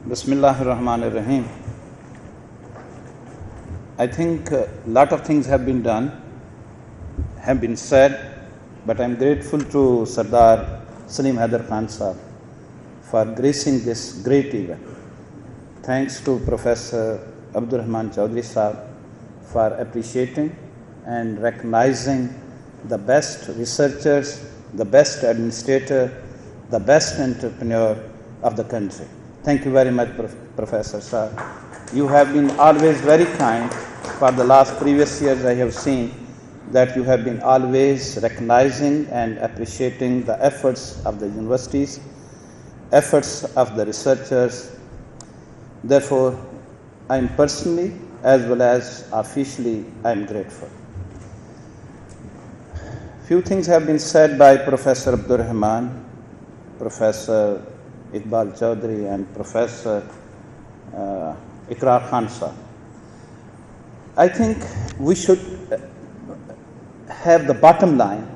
Bismillahir Rahmanir Rahim. I think a lot of things have been done, have been said, but I'm grateful to Sardar Salim Haider Khan Sahab for gracing this great event. Thanks to Professor Abdul Rahman Chaudhry Sahab for appreciating and recognizing the best researchers, the best administrator, the best entrepreneur of the country. Thank you very much, Professor Sahab. You have been always very kind. For the last previous years, I have seen that you have been always recognizing and appreciating the efforts of the universities, efforts of the researchers. Therefore, I am personally as well as officially, I am grateful. Few things have been said by Professor Abdur Rahman, Professor Iqbal Chaudhry and Professor Ikrar Khan Sahab. I think we should have the bottom line.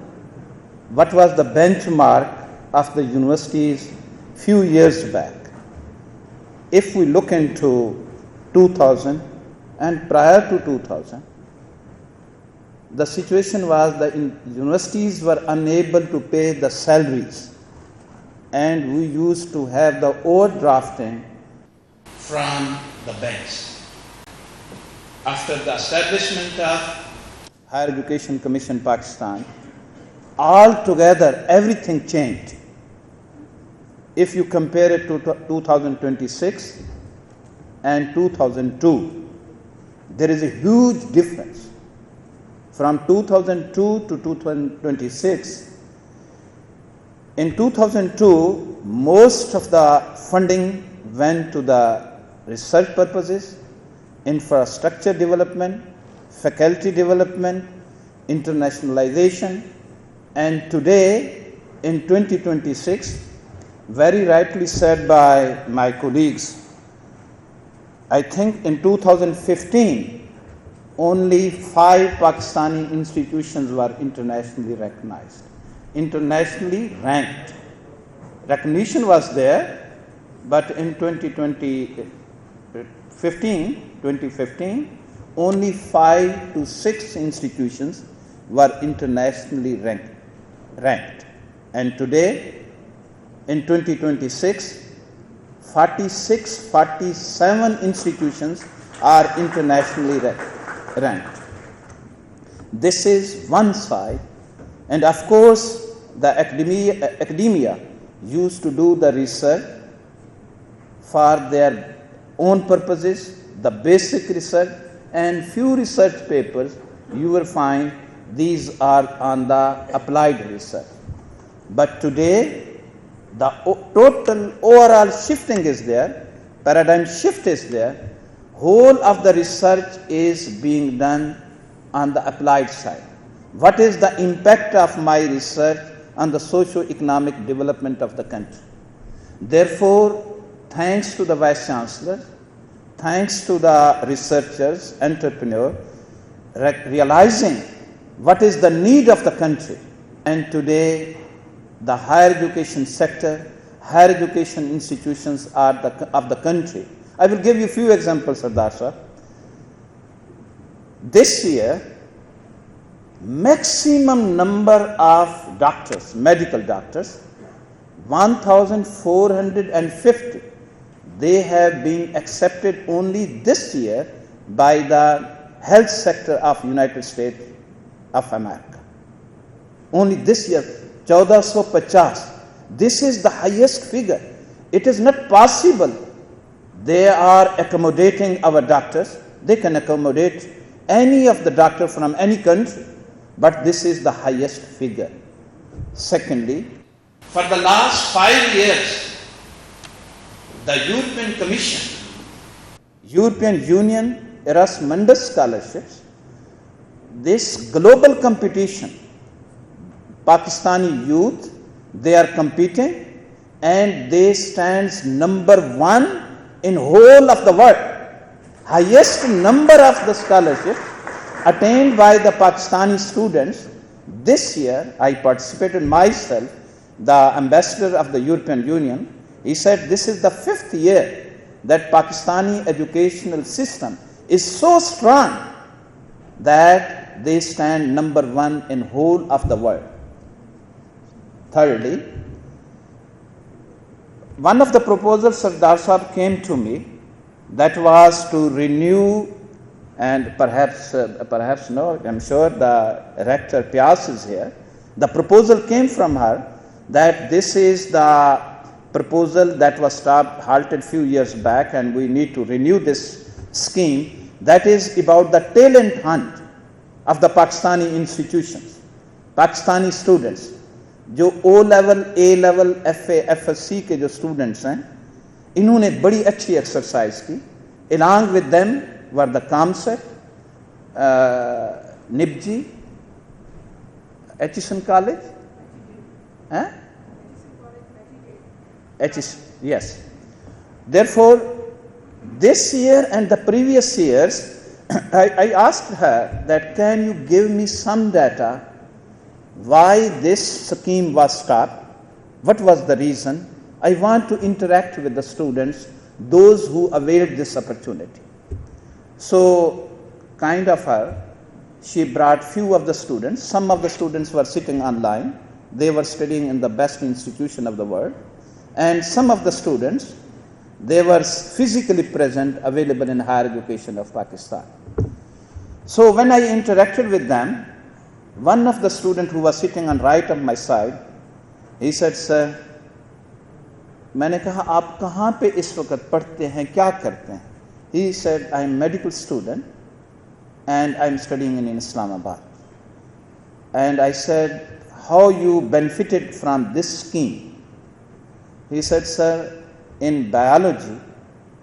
What was the benchmark of the universities few years back? If we look into 2000 and prior to 2000, the situation was that universities were unable to pay the salaries, and we used to have the overdrafting from the banks. After the establishment of Higher Education Commission Pakistan, altogether everything changed. If you compare it to 2026 and 2002, there is a huge difference. From 2002 to 2026, in 2002, most of the funding went to the research purposes, infrastructure development, faculty development, internationalization, and today in 2026, very rightly said by my colleagues, I think in 2015, only 5 Pakistani institutions were internationally recognized, internationally ranked. Recognition was there, but in 2015, only 5 to 6 institutions were internationally ranked. And today, in 2026, 47 institutions are internationally ranked. This is one side, and of course, the academia used to do the research for their own purposes, the basic research, and few research papers you will find these are on the applied research. But today, the total overall shifting is there, paradigm shift is there, whole of the research is being done on the applied side. What is the impact of my research on the socio-economic development of the country? Therefore, thanks to the Vice Chancellor, thanks to the researchers, entrepreneurs, realizing what is the need of the country, and today the higher education sector, higher education institutions are of the country. I will give you a few examples, Sardar Sahab. This year, maximum number of doctors, medical doctors, 1,450, they have been accepted only this year by the health sector of United States of America. Only this year, 1450. This is the highest figure. It is not possible. They are accommodating our doctors. They can accommodate any of the doctor from any country, but this is the highest figure. Secondly, for the last 5 years, the European Commission, European Union Erasmus scholarships, this global competition, Pakistani youth, they are competing and they stand number 1 in whole of the world. Highest number of the scholarships attained by the Pakistani students. This year, I participated myself, the ambassador of the European Union. He said this is the 5th year that Pakistani educational system is so strong that they stand number one in whole of the world. Thirdly, one of the proposals Sardar Sahab came to me that was to renew, and perhaps no, I'm sure the rector Pias is here. The proposal came from her that this is the proposal that was halted few years back, and we need to renew this scheme, that is about the talent hunt of the Pakistani institutions, Pakistani students. जो O level, A level, FA, FSC के जो students हैं, इन्होंने बड़ी अच्छी exercise की. Along with them were the ComSec, NIBG, HEC College, yes. Therefore, this year and the previous years, I asked her that can you give me some data why this scheme was stopped, what was the reason. I want to interact with the students, those who availed this opportunity. So, kind of her, she brought few of the students. Some of the students were sitting online. They were studying in the best institution of the world. And some of the students, they were physically present, available in higher education of Pakistan. So when I interacted with them, one of the students who was sitting on right of my side, he said, sir, मैंने कहा आप कहाँ पे इस वक्त पढ़ते हैं, क्या करते हैं? He said, I am a medical student and I am studying in Islamabad. And I said, how you benefited from this scheme? He said, sir, in biology,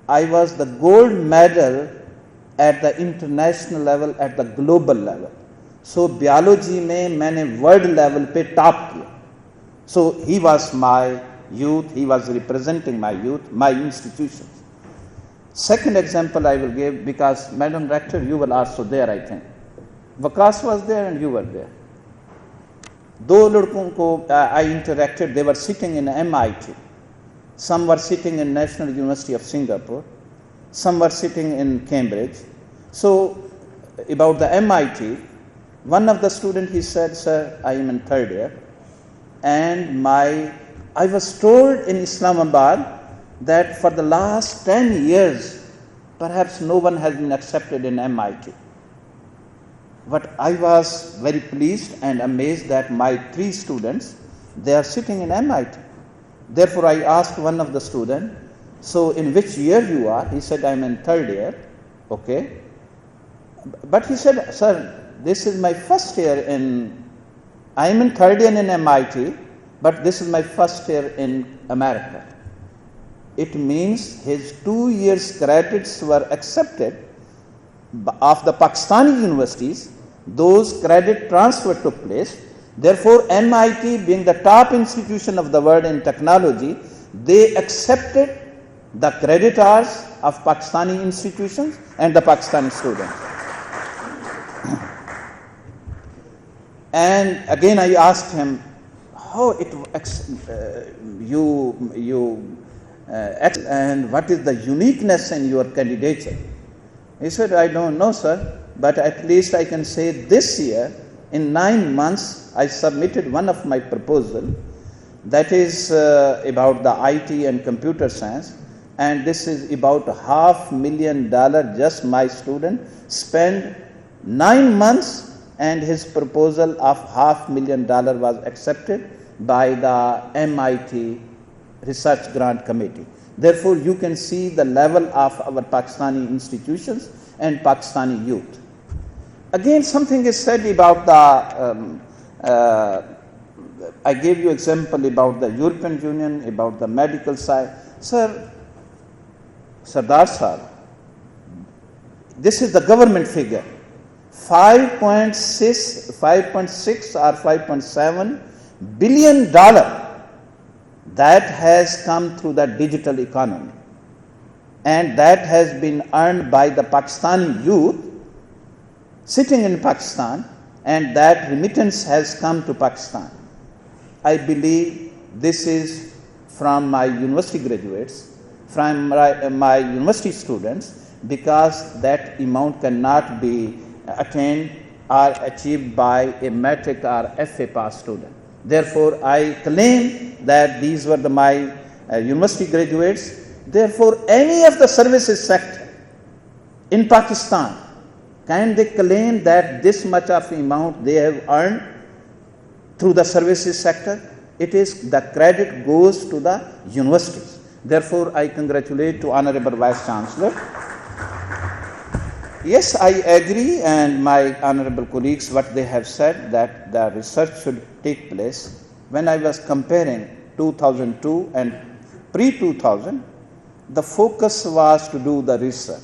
I was the gold medal at the international level, at the global level. So biology में मैंने world level पे top किया. So he was my youth, he was representing my youth, my institutions. Second example I will give, because Madam Rector, you were also there, I think. Vakas was there and you were there. दो लड़कों को I interacted, they were sitting in MIT. Some were sitting in National University of Singapore. Some were sitting in Cambridge. So about the MIT, one of the students, he said, sir, I am in third year. And I was told in Islamabad that for the last 10 years, perhaps no one has been accepted in MIT. But I was very pleased and amazed that my 3 students, they are sitting in MIT. Therefore, I asked one of the students, so in which year you are? He said, I am in third year. Okay. But he said, sir, this is my first year I am in third year in MIT, but this is my first year in America. It means his 2 years credits were accepted of the Pakistani universities. Those credit transfer took place. Therefore, MIT being the top institution of the world in technology, they accepted the creditors of Pakistani institutions and the Pakistani students. And again I asked him, how and what is the uniqueness in your candidature? He said, I don't know, sir, but at least I can say this year, in 9 months, I submitted one of my proposal that is about the IT and computer science, and this is about $500,000. Just my student spent 9 months, and his proposal of $500,000 was accepted by the MIT Research Grant Committee. Therefore, you can see the level of our Pakistani institutions and Pakistani youth. Again, something is said about I gave you example about the European Union, about the medical side. Sir, Sardar Sahab, this is the government figure. 5.6 or 5.7 billion dollar that has come through the digital economy, and that has been earned by the Pakistani youth sitting in Pakistan, and that remittance has come to Pakistan. I believe this is from my university graduates, from my university students, because that amount cannot be attained or achieved by a matric or FA pass student. Therefore, I claim that these were my university graduates. Therefore, any of the services sector in Pakistan, can they claim that this much of amount they have earned through the services sector? It is the credit goes to the universities. Therefore, I congratulate to Honorable Vice Chancellor. Yes, I agree, and my honorable colleagues, what they have said, that the research should take place. When I was comparing 2002 and pre-2000, the focus was to do the research.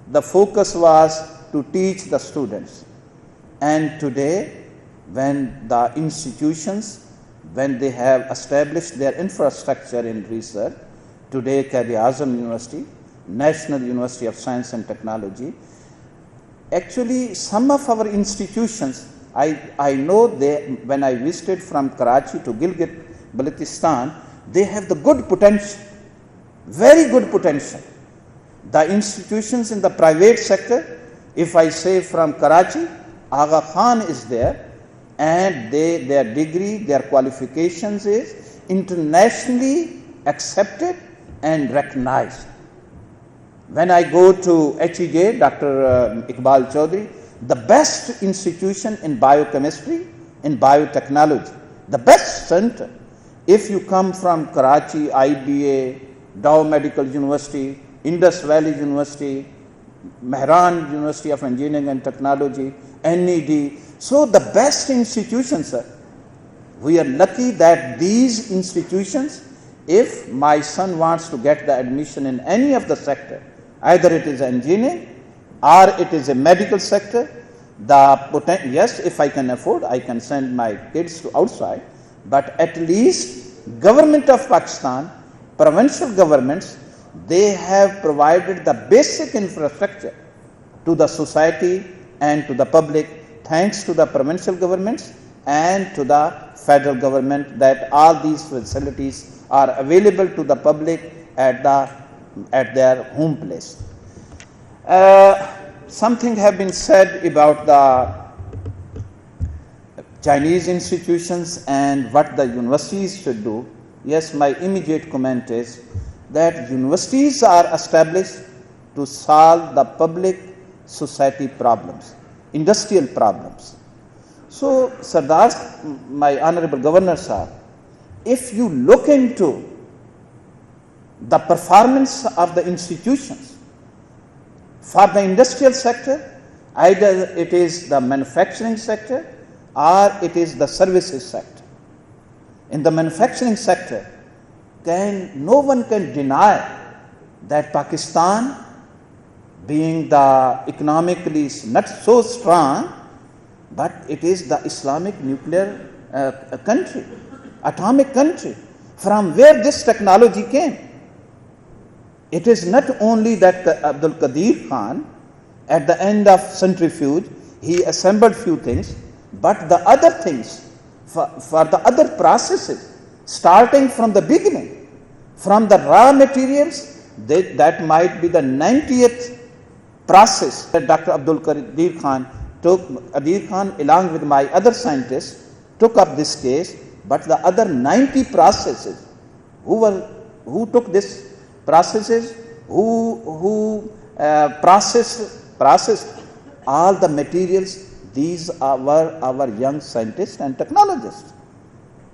The focus was to teach the students. And today, when the institutions, when they have established their infrastructure in research, today Quaid-e-Azam University, National University of Science and Technology, actually some of our institutions, I know they, when I visited from Karachi to Gilgit-Baltistan, they have the good potential, very good potential. The institutions in the private sector, if I say from Karachi, Aga Khan is there, and their degree, their qualifications is internationally accepted and recognized. When I go to HEC, Dr. Iqbal Chaudhry, the best institution in biochemistry, in biotechnology, the best center. If you come from Karachi, IBA, Dow Medical University, Indus Valley University, Mehran University of Engineering and Technology, NED, so the best institutions, sir. We are lucky that these institutions, if my son wants to get the admission in any of the sector, either it is engineering or it is a medical sector, yes, if I can afford, I can send my kids to outside, but at least government of Pakistan, provincial governments, they have provided the basic infrastructure to the society and to the public, thanks to the provincial governments and to the federal government, that all these facilities are available to the public at their home place. Something have been said about the Chinese institutions and what the universities should do. Yes, my immediate comment is that universities are established to solve the public society problems, industrial problems. So, Sardar, my honorable governor sir, if you look into the performance of the institutions for the industrial sector, either it is the manufacturing sector or it is the services sector. In the manufacturing sector, no one can deny that Pakistan, being the economically not so strong, but it is the Islamic nuclear country, atomic country, from where this technology came. It is not only that Abdul Qadir Khan, at the end of centrifuge, he assembled few things, but the other things, for the other processes, starting from the beginning, from the raw materials, that might be the 90th process that Dr. Abdul Qadir Khan took. Qadir Khan, along with my other scientists, took up this case, but the other 90 processes, who took this processes, who processed all the materials, these were our young scientists and technologists.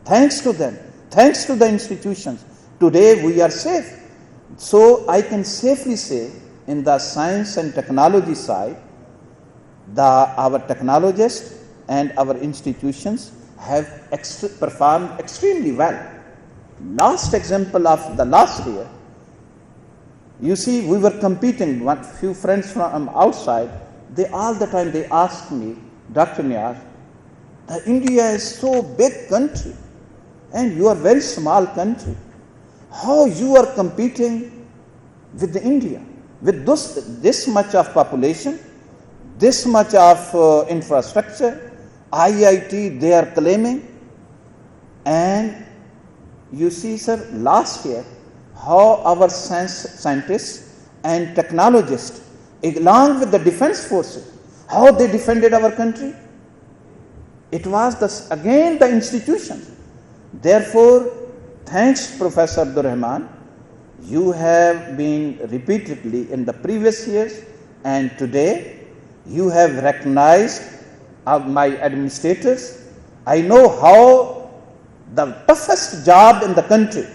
Thanks to them, thanks to the institutions, today we are safe. So I can safely say, in the science and technology side, our technologists and our institutions have performed extremely well. Last example of the last year, you see, we were competing, one few friends from outside, all the time they asked me, Dr. Niaz, India is so big country and you are very small country. How you are competing with India, with this much of population, this much of infrastructure, IIT they are claiming. And you see, sir, last year, how our scientists and technologists, along with the defense forces, how they defended our country. It was again the institutions. Therefore, thanks Professor Abdur Rahman, you have been repeatedly in the previous years and today you have recognized my administrators. I know how the toughest job in the country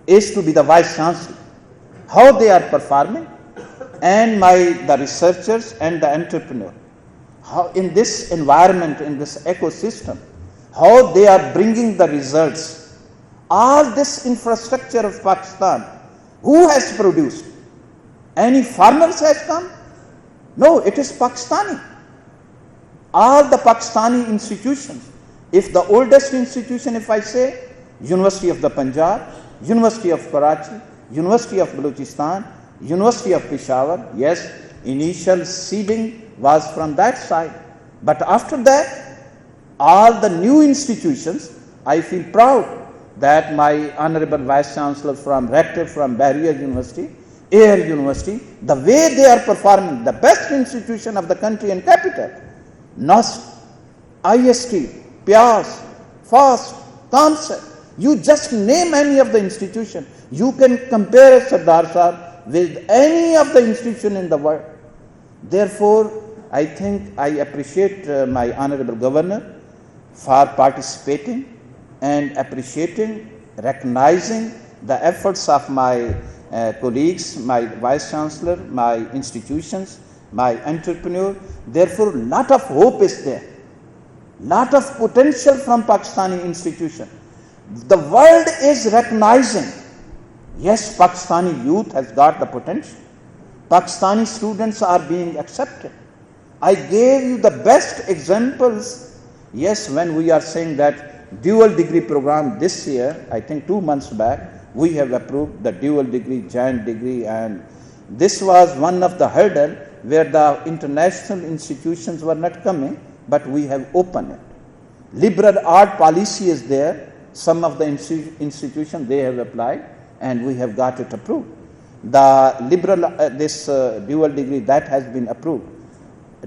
is to be the Vice Chancellor, how they are performing, and the researchers and the entrepreneur, how in this environment, in this ecosystem, how they are bringing the results. All this infrastructure of Pakistan, who has produced? Any farmers has come? No, it is Pakistani. All the Pakistani institutions. If the oldest institution, if I say, University of the Punjab, University of Karachi, University of Balochistan, University of Peshawar, yes, initial seeding was from that side. But after that, all the new institutions, I feel proud that my Honorable Vice Chancellor from Rector from Bahria University, Air University, the way they are performing, the best institution of the country and capital, NUST, IST, PIAS, FAST, COMSET, you just name any of the institution, you can compare Sardar Sahab with any of the institution in the world. Therefore, I think I appreciate my Honorable Governor for participating and appreciating, recognizing the efforts of my colleagues, my Vice Chancellor, my institutions, my entrepreneur. Therefore, lot of hope is there, lot of potential from Pakistani institution. The world is recognizing, yes, Pakistani youth has got the potential. Pakistani students are being accepted. I gave you the best examples, yes, when we are saying that dual degree program this year, I think 2 months back, we have approved the dual degree, joint degree, and this was one of the hurdle where the international institutions were not coming, but we have opened it. Liberal art policy is there. Some of the institutions, they have applied and we have got it approved. The liberal, dual degree, that has been approved.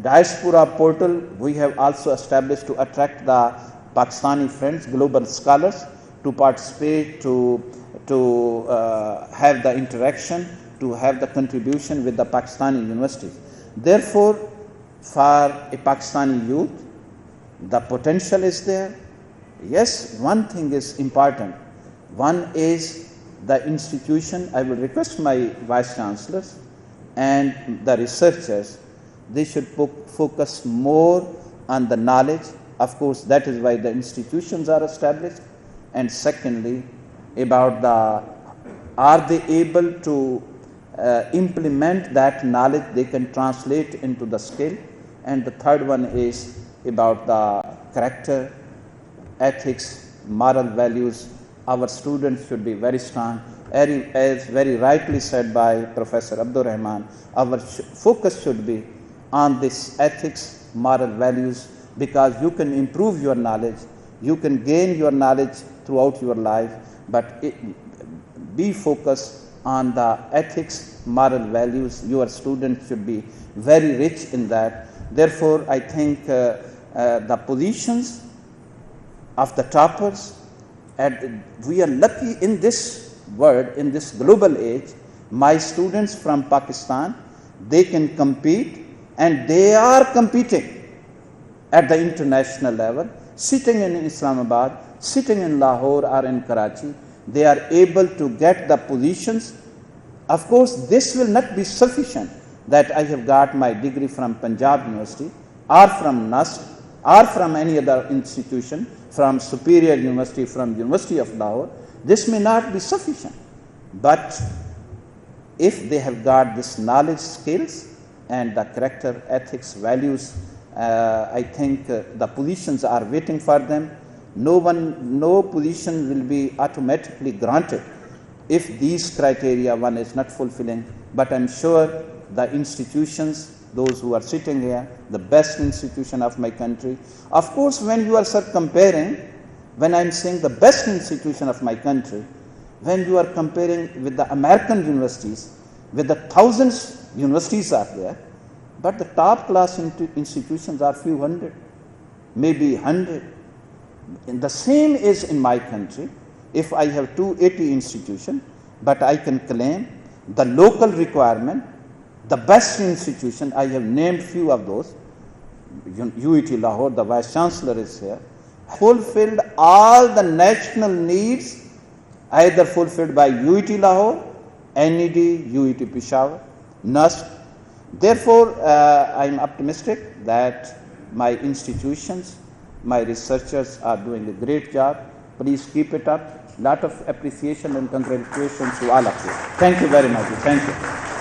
Diaspora portal, we have also established to attract the Pakistani friends, global scholars, to participate, to have the interaction, to have the contribution with the Pakistani universities. Therefore, for a Pakistani youth, the potential is there. Yes, one thing is important. One is the institution. I will request my Vice Chancellors and the researchers, they should focus more on the knowledge. Of course, that is why the institutions are established. And secondly, about are they able to implement that knowledge, they can translate into the skill. And the third one is about the character, ethics, moral values. Our students should be very strong. As very rightly said by Professor Abdur Rahman, our focus should be on this ethics, moral values, because you can improve your knowledge, you can gain your knowledge throughout your life, but be focused on the ethics, moral values. Your students should be very rich in that. Therefore, I think the positions of the toppers, and we are lucky in this world, in this global age, my students from Pakistan, they can compete and they are competing at the international level, sitting in Islamabad, sitting in Lahore or in Karachi, they are able to get the positions. Of course, this will not be sufficient that I have got my degree from Punjab University or from NUST or from any other institution, from Superior University, from University of Lahore. This may not be sufficient, but if they have got this knowledge, skills, and the character, ethics, values, I think the positions are waiting for them. No position will be automatically granted if these criteria one is not fulfilling. But I'm sure the institutions, those who are sitting here, the best institution of my country. Of course, when you are comparing, when I'm saying the best institution of my country, when you are comparing with the American universities, with the thousands universities are there, but the top class institutions are few hundred, maybe 100. And the same is in my country. If I have 280 institutions, but I can claim the local requirement, the best institution, I have named few of those, UET Lahore, the Vice Chancellor is here, fulfilled all the national needs, either fulfilled by UET Lahore, NED, UET Peshawar, NUST. Therefore, I am optimistic that my institutions, my researchers are doing a great job. Please keep it up. Lot of appreciation and congratulations to all of you. Thank you very much. Thank you.